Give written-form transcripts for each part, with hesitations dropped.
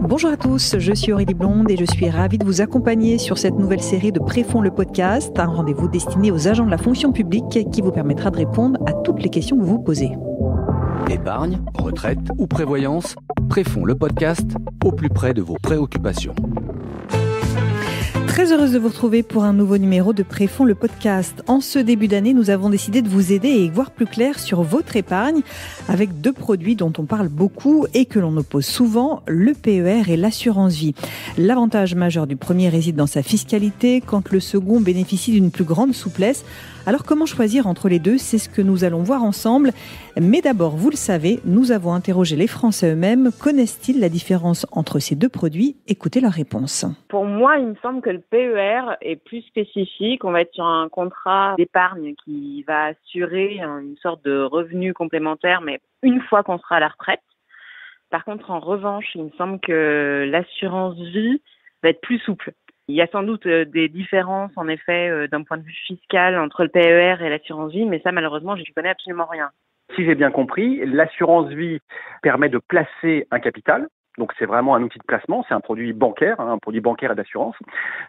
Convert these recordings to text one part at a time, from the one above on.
Bonjour à tous, je suis Aurélie Blonde et je suis ravie de vous accompagner sur cette nouvelle série de Préfonds le podcast, un rendez-vous destiné aux agents de la fonction publique qui vous permettra de répondre à toutes les questions que vous vous posez. Épargne, retraite ou prévoyance, Préfonds le podcast au plus près de vos préoccupations. Très heureuse de vous retrouver pour un nouveau numéro de Préfonds le podcast. En ce début d'année, nous avons décidé de vous aider et y voir plus clair sur votre épargne avec deux produits dont on parle beaucoup et que l'on oppose souvent, le PER et l'assurance vie. L'avantage majeur du premier réside dans sa fiscalité quand le second bénéficie d'une plus grande souplesse. Alors comment choisir entre les deux? C'est ce que nous allons voir ensemble. Mais d'abord, vous le savez, nous avons interrogé les Français eux-mêmes. Connaissent-ils la différence entre ces deux produits? Écoutez leur réponse. Pour moi, il me semble que le PER est plus spécifique. On va être sur un contrat d'épargne qui va assurer une sorte de revenu complémentaire, mais une fois qu'on sera à la retraite. Par contre, en revanche, il me semble que l'assurance vie va être plus souple. Il y a sans doute des différences, en effet, d'un point de vue fiscal entre le PER et l'assurance vie, mais ça, malheureusement, je n'y connais absolument rien. Si j'ai bien compris, l'assurance vie permet de placer un capital. Donc c'est vraiment un outil de placement, c'est un produit bancaire, un produit bancaire et d'assurance,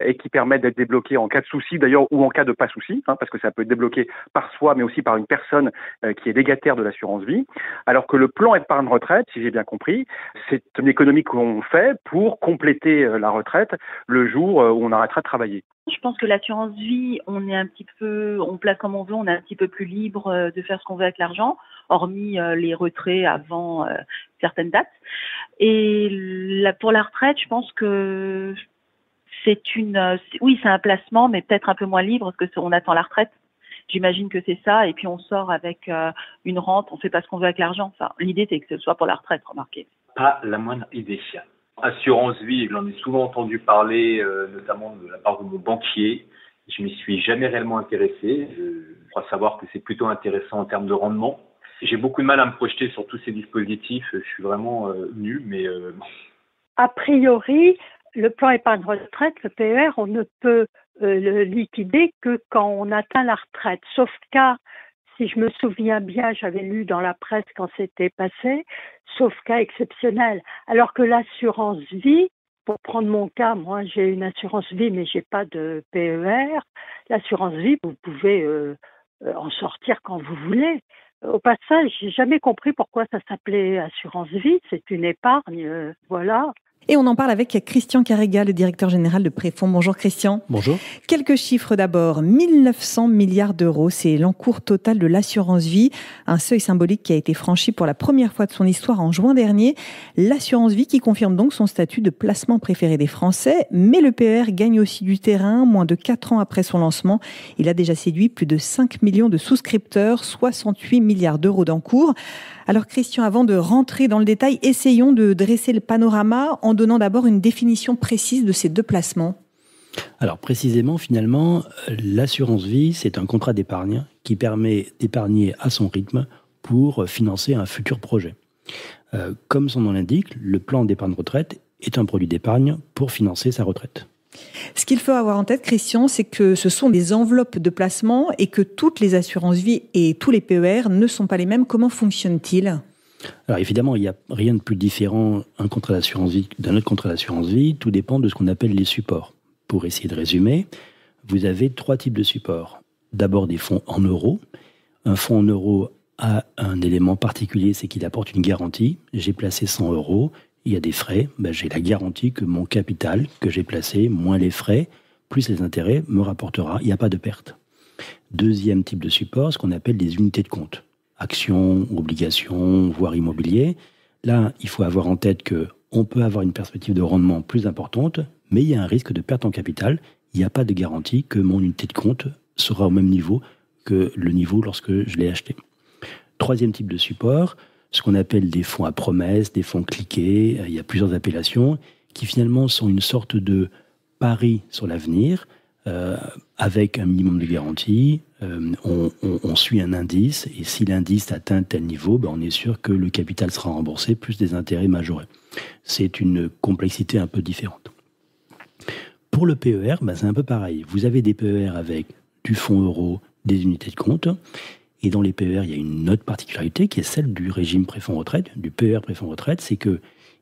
et qui permet d'être débloqué en cas de souci d'ailleurs ou en cas de pas souci, parce que ça peut être débloqué par soi mais aussi par une personne qui est légataire de l'assurance vie. Alors que le plan épargne retraite, si j'ai bien compris, c'est une économie qu'on fait pour compléter la retraite le jour où on arrêtera de travailler. Je pense que l'assurance vie, on place comme on veut, on est un petit peu plus libre de faire ce qu'on veut avec l'argent, hormis les retraits avant certaines dates. Et pour la retraite, je pense que c'est un placement, mais peut-être un peu moins libre parce qu'on attend la retraite. J'imagine que c'est ça, et puis on sort avec une rente, on fait pas ce qu'on veut avec l'argent. Enfin, l'idée c'est que ce soit pour la retraite, remarquez. Pas la moindre idée. Assurance vie, j'en ai souvent entendu parler, notamment de la part de mon banquier. Je m'y suis jamais réellement intéressé. Je crois savoir que c'est plutôt intéressant en termes de rendement. J'ai beaucoup de mal à me projeter sur tous ces dispositifs. Je suis vraiment nul, mais... A priori, le plan épargne retraite, le PER, on ne peut le liquider que quand on atteint la retraite. Sauf cas, si je me souviens bien, j'avais lu dans la presse quand c'était passé, sauf cas exceptionnel. Alors que l'assurance vie, pour prendre mon cas, moi j'ai une assurance vie mais j'ai pas de PER. L'assurance vie, vous pouvez en sortir quand vous voulez. Au passage, j'ai jamais compris pourquoi ça s'appelait assurance vie. C'est une épargne, voilà. Et on en parle avec Christian Carrega, le directeur général de Préfonds. Bonjour Christian. Bonjour. Quelques chiffres d'abord. 1900 milliards d'euros, c'est l'encours total de l'assurance vie. Un seuil symbolique qui a été franchi pour la première fois de son histoire en juin dernier. L'assurance vie qui confirme donc son statut de placement préféré des Français. Mais le PER gagne aussi du terrain. Moins de 4 ans après son lancement, il a déjà séduit plus de 5 millions de souscripteurs, 68 milliards d'euros d'encours. Alors Christian, avant de rentrer dans le détail, essayons de dresser le panorama en donnant d'abord une définition précise de ces deux placements. Alors précisément, finalement, l'assurance vie, c'est un contrat d'épargne qui permet d'épargner à son rythme pour financer un futur projet. Comme son nom l'indique, le plan d'épargne retraite est un produit d'épargne pour financer sa retraite. Ce qu'il faut avoir en tête, Christian, c'est que ce sont des enveloppes de placement et que toutes les assurances vie et tous les PER ne sont pas les mêmes. Comment fonctionnent-ils ? Alors évidemment, il n'y a rien de plus différent d'un contrat d'assurance vie d'un autre contrat d'assurance vie. Tout dépend de ce qu'on appelle les supports. Pour essayer de résumer, vous avez 3 types de supports. D'abord des fonds en euros. Un fonds en euros a un élément particulier, c'est qu'il apporte une garantie. J'ai placé 100 euros. Il y a des frais, j'ai la garantie que mon capital que j'ai placé, moins les frais, plus les intérêts, me rapportera. Il n'y a pas de perte. Deuxième type de support, ce qu'on appelle des unités de compte. Actions, obligations, voire immobilier. Là, il faut avoir en tête qu'on peut avoir une perspective de rendement plus importante, mais il y a un risque de perte en capital. Il n'y a pas de garantie que mon unité de compte sera au même niveau que le niveau lorsque je l'ai acheté. Troisième type de support, ce qu'on appelle des fonds à promesses, des fonds cliqués, il y a plusieurs appellations, qui finalement sont une sorte de pari sur l'avenir, avec un minimum de garantie. On suit un indice, et si l'indice atteint tel niveau, on est sûr que le capital sera remboursé, plus des intérêts majorés. C'est une complexité un peu différente. Pour le PER, c'est un peu pareil. Vous avez des PER avec du fonds euro, des unités de compte. Et dans les PER, il y a une autre particularité qui est celle du régime préfonds retraite, du PER préfonds retraite, c'est que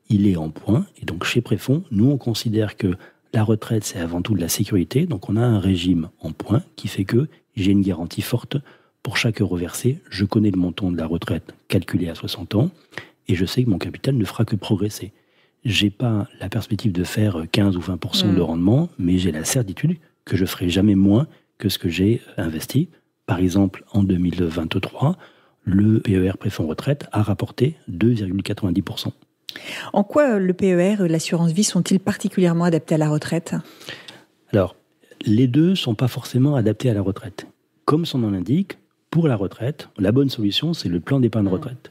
il est en points. Et donc chez Préfonds, nous on considère que la retraite, c'est avant tout de la sécurité. Donc on a un régime en points qui fait que j'ai une garantie forte pour chaque euro versé. Je connais le montant de la retraite calculé à 60 ans et je sais que mon capital ne fera que progresser. Je n'ai pas la perspective de faire 15 ou 20% de rendement, mais j'ai la certitude que je ne ferai jamais moins que ce que j'ai investi. Par exemple, en 2023, le PER Préfonds Retraite a rapporté 2,90%. En quoi le PER et l'assurance vie sont-ils particulièrement adaptés à la retraite ? Alors, les deux ne sont pas forcément adaptés à la retraite. Comme son nom l'indique, pour la retraite, la bonne solution, c'est le plan d'épargne retraite.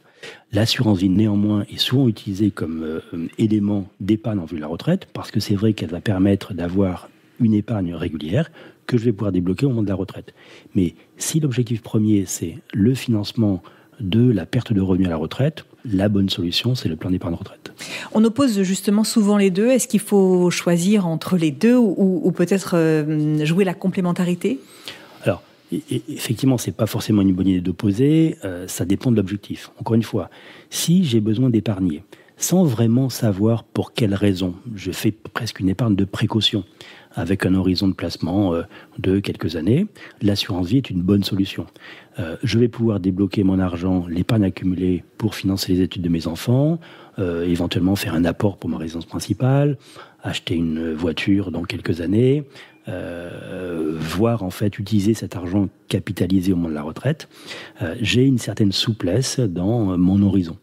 L'assurance vie, néanmoins, est souvent utilisée comme élément d'épargne en vue de la retraite, parce que c'est vrai qu'elle va permettre d'avoir une épargne régulière que je vais pouvoir débloquer au moment de la retraite. Mais si l'objectif premier, c'est le financement de la perte de revenus à la retraite, la bonne solution, c'est le plan d'épargne retraite. On oppose justement souvent les deux. Est-ce qu'il faut choisir entre les deux ou peut-être jouer la complémentarité ? Alors, effectivement, ce n'est pas forcément une bonne idée d'opposer, ça dépend de l'objectif. Encore une fois, si j'ai besoin d'épargner, sans vraiment savoir pour quelles raisons, je fais presque une épargne de précaution, avec un horizon de placement de quelques années, l'assurance vie est une bonne solution. Je vais pouvoir débloquer mon argent, l'épargne accumulée pour financer les études de mes enfants, éventuellement faire un apport pour ma résidence principale, acheter une voiture dans quelques années, voire en fait utiliser cet argent capitalisé au moment de la retraite. J'ai une certaine souplesse dans mon horizon.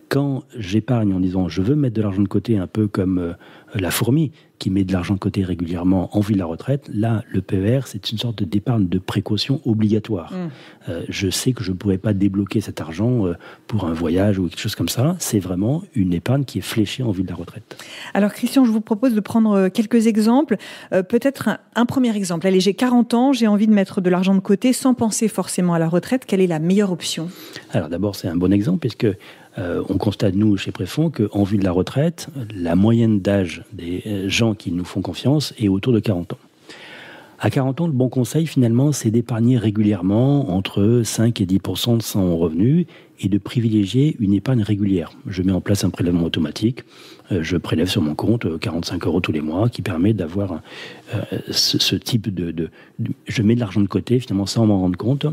Quand j'épargne en disant je veux mettre de l'argent de côté, un peu comme la fourmi qui met de l'argent de côté régulièrement en vue de la retraite, là le PER c'est une sorte d'épargne de précaution obligatoire. Je sais que je ne pourrais pas débloquer cet argent pour un voyage ou quelque chose comme ça. C'est vraiment une épargne qui est fléchée en vue de la retraite. Alors Christian, je vous propose de prendre quelques exemples. Peut-être un premier exemple. Allez, j'ai 40 ans, j'ai envie de mettre de l'argent de côté sans penser forcément à la retraite. Quelle est la meilleure option ? Alors d'abord c'est un bon exemple puisque on constate, nous, chez Préfonds, qu'en vue de la retraite, la moyenne d'âge des gens qui nous font confiance est autour de 40 ans. À 40 ans, le bon conseil, finalement, c'est d'épargner régulièrement entre 5 et 10% de son revenu et de privilégier une épargne régulière. Je mets en place un prélèvement automatique. Je prélève sur mon compte 45 € tous les mois qui permet d'avoir ce type de... Je mets de l'argent de côté, finalement, sans m'en rendre compte.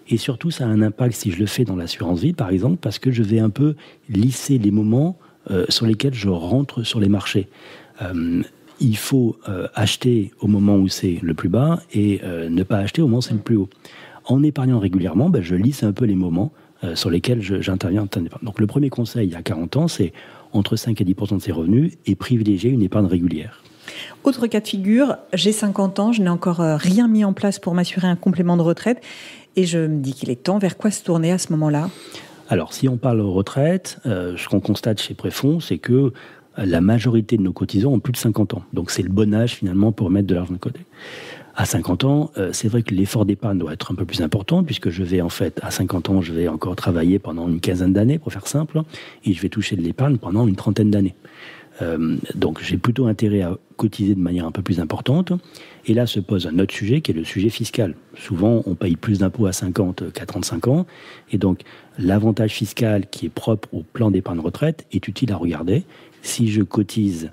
Et surtout, ça a un impact si je le fais dans l'assurance vie, par exemple, parce que je vais un peu lisser les moments sur lesquels je rentre sur les marchés. Il faut acheter au moment où c'est le plus bas et ne pas acheter au moment où c'est le plus haut. En épargnant régulièrement, je lisse un peu les moments sur lesquels j'interviens. Donc le premier conseil à 40 ans, c'est entre 5 et 10% de ses revenus et privilégier une épargne régulière. Autre cas de figure, j'ai 50 ans, je n'ai encore rien mis en place pour m'assurer un complément de retraite. Et je me dis qu'il est temps. Vers quoi se tourner à ce moment-là ? Alors, si on parle retraite, ce qu'on constate chez Préfonds, c'est que la majorité de nos cotisants ont plus de 50 ans. Donc, c'est le bon âge, finalement, pour mettre de l'argent de côté. À 50 ans, c'est vrai que l'effort d'épargne doit être un peu plus important, puisque je vais, en fait, à 50 ans, je vais encore travailler pendant une quinzaine d'années, pour faire simple, et je vais toucher de l'épargne pendant une trentaine d'années. Donc j'ai plutôt intérêt à cotiser de manière un peu plus importante. Et là se pose un autre sujet qui est le sujet fiscal. Souvent on paye plus d'impôts à 50 qu'à 35 ans. Et donc l'avantage fiscal qui est propre au plan d'épargne retraite est utile à regarder. Si je cotise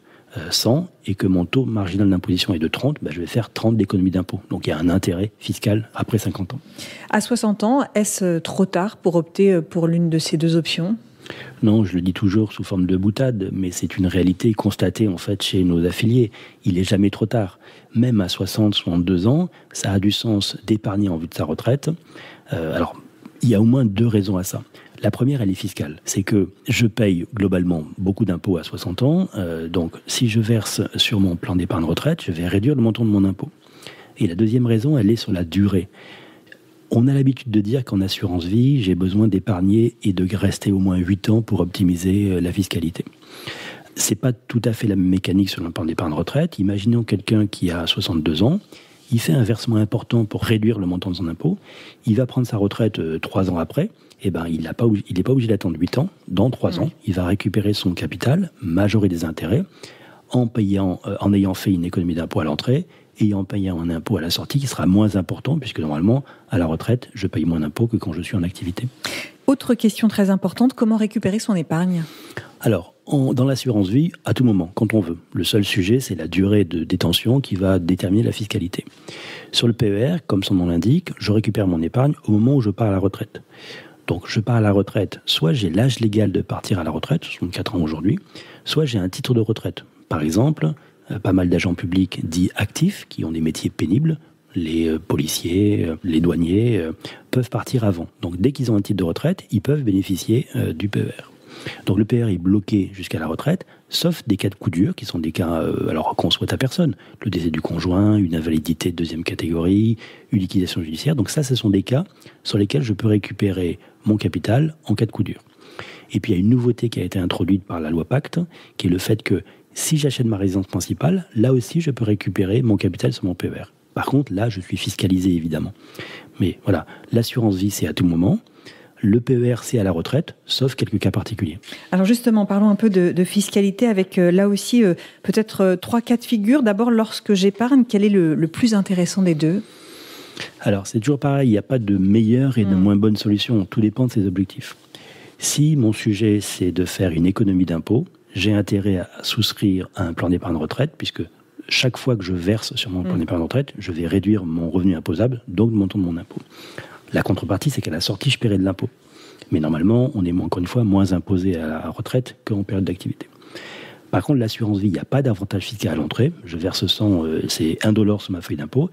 100 et que mon taux marginal d'imposition est de 30, je vais faire 30 d'économie d'impôt. Donc il y a un intérêt fiscal après 50 ans. À 60 ans, est-ce trop tard pour opter pour l'une de ces deux options ? Non, je le dis toujours sous forme de boutade, mais c'est une réalité constatée en fait chez nos affiliés. Il n'est jamais trop tard. Même à 60, 62 ans, ça a du sens d'épargner en vue de sa retraite. Alors, il y a au moins deux raisons à ça. La première, elle est fiscale. C'est que je paye globalement beaucoup d'impôts à 60 ans. Donc, si je verse sur mon plan d'épargne retraite, je vais réduire le montant de mon impôt. Et la deuxième raison, elle est sur la durée. On a l'habitude de dire qu'en assurance vie, j'ai besoin d'épargner et de rester au moins 8 ans pour optimiser la fiscalité. C'est pas tout à fait la même mécanique sur le plan d'épargne retraite. Imaginons quelqu'un qui a 62 ans, il fait un versement important pour réduire le montant de son impôt, il va prendre sa retraite 3 ans après, il n'est pas obligé d'attendre 8 ans. Dans 3 ans, il va récupérer son capital, majorer des intérêts, en ayant fait une économie d'impôt à l'entrée, et en payant un impôt à la sortie qui sera moins important, puisque normalement, à la retraite, je paye moins d'impôts que quand je suis en activité. Autre question très importante, comment récupérer son épargne ? Alors, dans l'assurance vie, à tout moment, quand on veut. Le seul sujet, c'est la durée de détention qui va déterminer la fiscalité. Sur le PER, comme son nom l'indique, je récupère mon épargne au moment où je pars à la retraite. Donc je pars à la retraite, soit j'ai l'âge légal de partir à la retraite, 64 ans aujourd'hui, soit j'ai un titre de retraite. Par exemple, pas mal d'agents publics dits actifs, qui ont des métiers pénibles, les policiers, les douaniers, peuvent partir avant. Donc dès qu'ils ont un titre de retraite, ils peuvent bénéficier du PER. Donc le PER est bloqué jusqu'à la retraite, sauf des cas de coup dur, qui sont des cas alors qu'on souhaite à personne. Le décès du conjoint, une invalidité de deuxième catégorie, une liquidation judiciaire. Donc ça, ce sont des cas sur lesquels je peux récupérer mon capital en cas de coup dur. Et puis il y a une nouveauté qui a été introduite par la loi Pacte, qui est le fait que si j'achète ma résidence principale, là aussi je peux récupérer mon capital sur mon PER. Par contre, là, je suis fiscalisé évidemment. Mais voilà, l'assurance vie, c'est à tout moment. Le PER, c'est à la retraite, sauf quelques cas particuliers. Alors justement, parlons un peu de fiscalité avec là aussi peut-être 3 cas de figure. D'abord, lorsque j'épargne, quel est le plus intéressant des deux ? Alors, c'est toujours pareil, il n'y a pas de meilleure et de moins bonne solution. Tout dépend de ses objectifs. Si mon sujet, c'est de faire une économie d'impôt, j'ai intérêt à souscrire à un plan d'épargne retraite, puisque chaque fois que je verse sur mon plan d'épargne retraite, je vais réduire mon revenu imposable, donc le montant de mon impôt. La contrepartie, c'est qu'à la sortie, je paierai de l'impôt. Mais normalement, on est encore une fois moins imposé à la retraite qu'en période d'activité. Par contre, l'assurance vie, il n'y a pas d'avantage fiscal à l'entrée. Je verse 100, c'est $1 sur ma feuille d'impôt.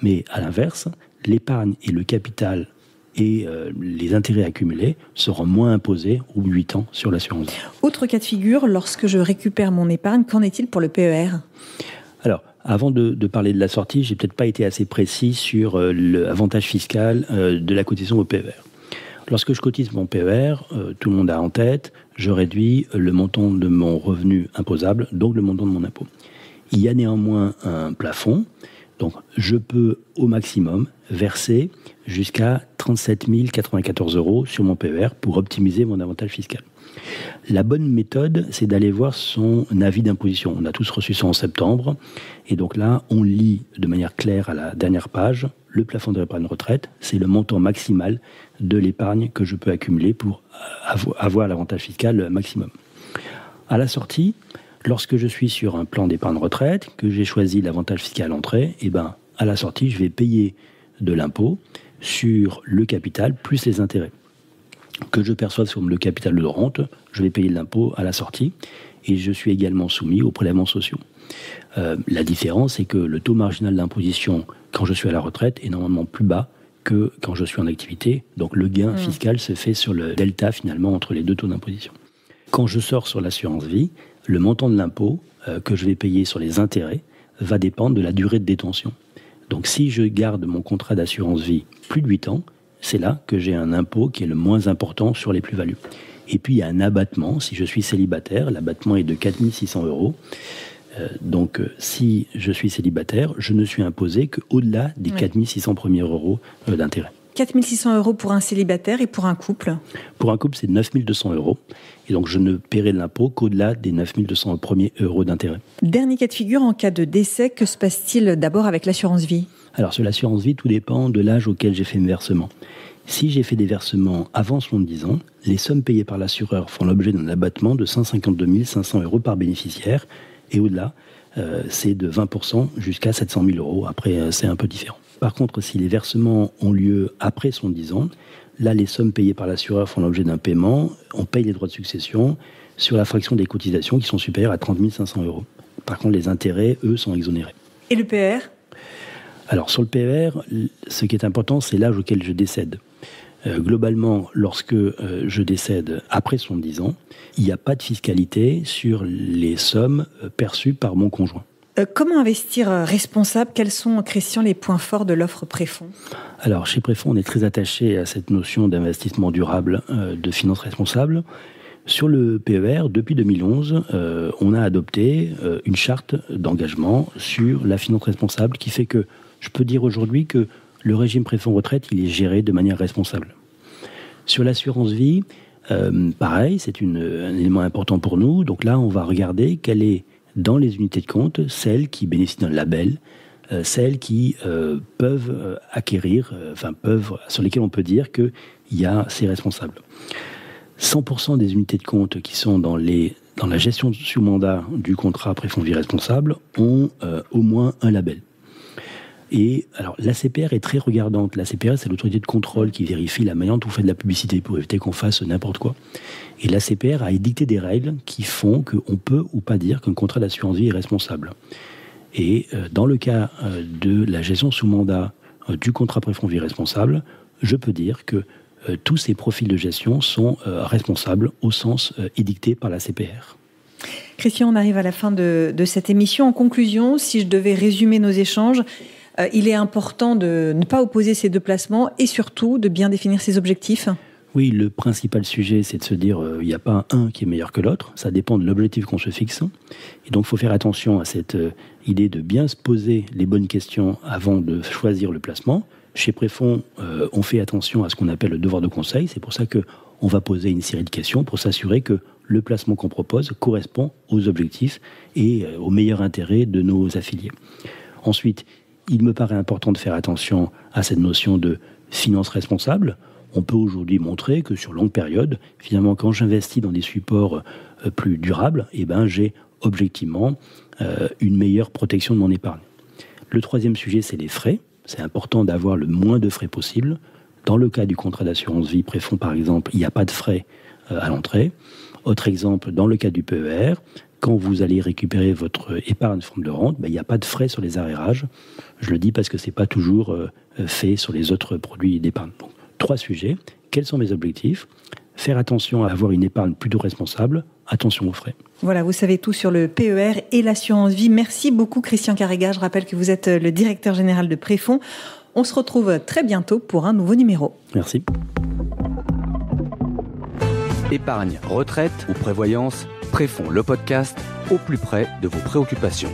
Mais à l'inverse, l'épargne et le capital et les intérêts accumulés seront moins imposés au bout de 8 ans sur l'assurance vie. Autre cas de figure, lorsque je récupère mon épargne, qu'en est-il pour le PER ? Alors, avant de parler de la sortie, j'ai peut-être pas été assez précis sur l'avantage fiscal de la cotisation au PER. Lorsque je cotise mon PER, tout le monde a en tête, je réduis le montant de mon revenu imposable, donc le montant de mon impôt. Il y a néanmoins un plafond, donc je peux au maximum verser jusqu'à 37 094 € sur mon PER pour optimiser mon avantage fiscal. La bonne méthode, c'est d'aller voir son avis d'imposition. On a tous reçu ça en septembre. Et donc là, on lit de manière claire à la dernière page, le plafond de l'épargne retraite, c'est le montant maximal de l'épargne que je peux accumuler pour avoir l'avantage fiscal maximum. À la sortie, lorsque je suis sur un plan d'épargne retraite, que j'ai choisi l'avantage fiscal à l'entrée, à la sortie, je vais payer de l'impôt sur le capital plus les intérêts que je perçoive sur le capital de rente, je vais payer de l'impôt à la sortie et je suis également soumis aux prélèvements sociaux. La différence, c'est que le taux marginal d'imposition quand je suis à la retraite est normalement plus bas que quand je suis en activité. Donc le gain fiscal se fait sur le delta finalement entre les deux taux d'imposition. Quand je sors sur l'assurance vie, le montant de l'impôt que je vais payer sur les intérêts va dépendre de la durée de détention. Donc si je garde mon contrat d'assurance vie plus de 8 ans, c'est là que j'ai un impôt qui est le moins important sur les plus-values. Et puis il y a un abattement, si je suis célibataire, l'abattement est de 4 600 €. Donc si je suis célibataire, je ne suis imposé qu'au-delà des 4 600 premiers euros d'intérêt. 4 600 € pour un célibataire et pour un couple ? Pour un couple, c'est 9 200 €. Et donc, je ne paierai de l'impôt qu'au-delà des 9 200 premiers euros d'intérêt. Dernier cas de figure, en cas de décès, que se passe-t-il d'abord avec l'assurance vie ? Alors, sur l'assurance vie, tout dépend de l'âge auquel j'ai fait mes versements. Si j'ai fait des versements avant 70 ans, les sommes payées par l'assureur font l'objet d'un abattement de 152 500 € par bénéficiaire. Et au-delà, c'est de 20% jusqu'à 700 000 €. Après, c'est un peu différent. Par contre, si les versements ont lieu après 70 ans, là, les sommes payées par l'assureur font l'objet d'un paiement. On paye les droits de succession sur la fraction des cotisations qui sont supérieures à 30 500 €. Par contre, les intérêts, eux, sont exonérés. Et le PER ? Alors, sur le PER, ce qui est important, c'est l'âge auquel je décède. Globalement, lorsque je décède après 70 ans, il n'y a pas de fiscalité sur les sommes perçues par mon conjoint. Comment investir responsable ? Quels sont, Christian, les points forts de l'offre Préfonds ? Alors, chez Préfonds, on est très attaché à cette notion d'investissement durable, de finance responsable. Sur le PER, depuis 2011, on a adopté une charte d'engagement sur la finance responsable qui fait que je peux dire aujourd'hui que le régime Préfonds retraite, il est géré de manière responsable. Sur l'assurance vie, pareil, c'est un élément important pour nous. Donc là, on va regarder quelle est, dans les unités de compte, celles qui bénéficient d'un label, celles qui peuvent acquérir, sur lesquelles on peut dire qu'il y a ces responsables. 100% des unités de compte qui sont dans les dans la gestion sous mandat du contrat préfonds vie responsable ont au moins un label. Et alors, l'ACPR est très regardante. L'ACPR, c'est l'autorité de contrôle qui vérifie la manière dont on fait de la publicité pour éviter qu'on fasse n'importe quoi. Et l'ACPR a édicté des règles qui font qu'on peut ou pas dire qu'un contrat d'assurance vie est responsable. Et dans le cas de la gestion sous mandat du contrat préfonds vie responsable, je peux dire que tous ces profils de gestion sont responsables au sens édicté par l'ACPR. Christian, on arrive à la fin de cette émission. En conclusion, si je devais résumer nos échanges, il est important de ne pas opposer ces deux placements et surtout de bien définir ses objectifs. Oui, le principal sujet, c'est de se dire il n'y a pas un qui est meilleur que l'autre. Ça dépend de l'objectif qu'on se fixe. Et donc, il faut faire attention à cette idée de bien se poser les bonnes questions avant de choisir le placement. Chez Préfonds, on fait attention à ce qu'on appelle le devoir de conseil. C'est pour ça qu'on va poser une série de questions pour s'assurer que le placement qu'on propose correspond aux objectifs et au meilleur intérêt de nos affiliés. Ensuite, il me paraît important de faire attention à cette notion de finance responsable. On peut aujourd'hui montrer que sur longue période, finalement, quand j'investis dans des supports plus durables, j'ai objectivement une meilleure protection de mon épargne. Le troisième sujet, c'est les frais. C'est important d'avoir le moins de frais possible. Dans le cas du contrat d'assurance vie préfonds, par exemple, il n'y a pas de frais à l'entrée. Autre exemple, dans le cas du PER, quand vous allez récupérer votre épargne forme de rente, il n'y a pas de frais sur les arrérages. Je le dis parce que ce n'est pas toujours fait sur les autres produits d'épargne. Donc, 3 sujets. Quels sont mes objectifs ? Faire attention à avoir une épargne plutôt responsable. Attention aux frais. Voilà, vous savez tout sur le PER et l'assurance vie. Merci beaucoup Christian Carrega. Je rappelle que vous êtes le directeur général de Préfonds. On se retrouve très bientôt pour un nouveau numéro. Merci. Épargne, retraite ou prévoyance, Préfonds le podcast au plus près de vos préoccupations.